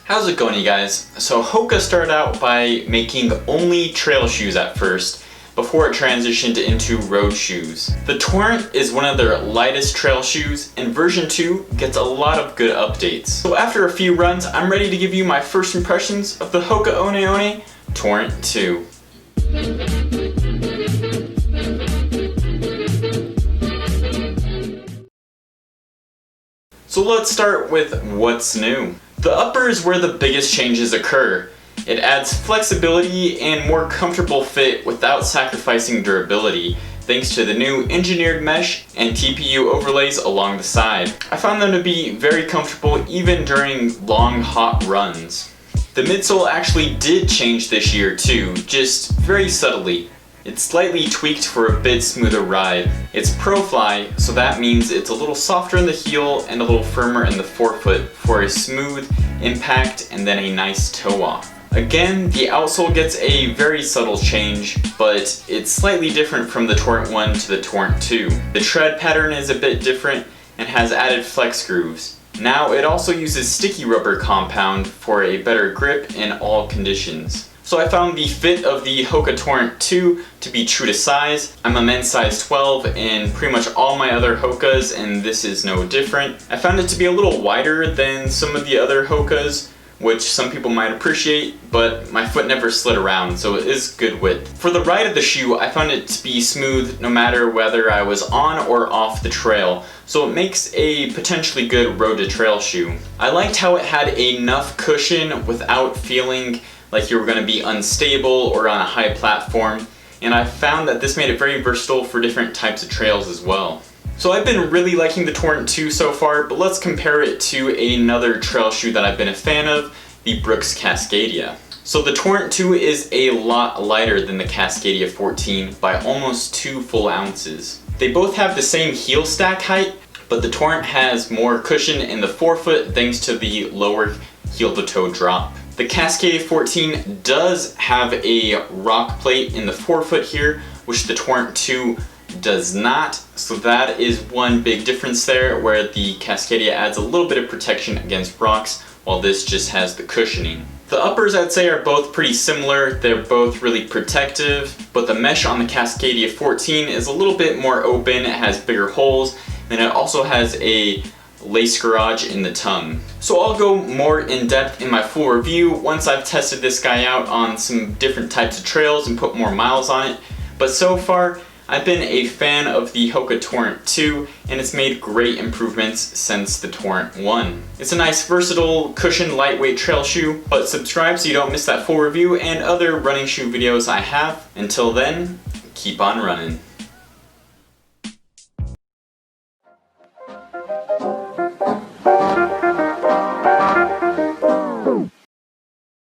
How's it going, you guys? So Hoka started out by making only trail shoes at first, before it transitioned into road shoes. The Torrent is one of their lightest trail shoes, and version 2 gets a lot of good updates. So after a few runs, I'm ready to give you my first impressions of the Hoka One Torrent 2. So let's start with what's new. The upper is where the biggest changes occur. It adds flexibility and more comfortable fit without sacrificing durability, thanks to the new engineered mesh and TPU overlays along the side. I found them to be very comfortable even during long, hot runs. The midsole actually did change this year too, just very subtly. It's slightly tweaked for a bit smoother ride. It's ProFly, so that means it's a little softer in the heel and a little firmer in the forefoot for a smooth impact and then a nice toe off. Again, the outsole gets a very subtle change, but it's slightly different from the Torrent 1 to the Torrent 2. The tread pattern is a bit different and has added flex grooves. Now it also uses sticky rubber compound for a better grip in all conditions. So I found the fit of the Hoka Torrent 2 to be true to size. I'm a men's size 12 in pretty much all my other Hokas, and this is no different. I found it to be a little wider than some of the other Hokas, which some people might appreciate, but my foot never slid around, so it is good width. For the ride of the shoe, I found it to be smooth no matter whether I was on or off the trail, so it makes a potentially good road to trail shoe. I liked how it had enough cushion without feeling like you were going to be unstable or on a high platform, and I found that this made it very versatile for different types of trails as well. So I've been really liking the Torrent 2 so far, but let's compare it to another trail shoe that I've been a fan of, the Brooks Cascadia. So the Torrent 2 is a lot lighter than the Cascadia 14 by almost 2 full ounces. They both have the same heel stack height, but the Torrent has more cushion in the forefoot thanks to the lower heel to toe drop. The Cascadia 14 does have a rock plate in the forefoot here, which the Torrent 2 does not, so that is one big difference there, where the Cascadia adds a little bit of protection against rocks, while this just has the cushioning. The uppers, I'd say, are both pretty similar. They're both really protective, but the mesh on the Cascadia 14 is a little bit more open. It has bigger holes, and it also has a lace garage in the tongue. So I'll go more in depth in my full review once I've tested this guy out on some different types of trails and put more miles on it, but so far I've been a fan of the Hoka Torrent 2, and it's made great improvements since the Torrent 1. It's a nice, versatile, cushion, lightweight trail shoe, but subscribe so you don't miss that full review and other running shoe videos I have. Until then, keep on running.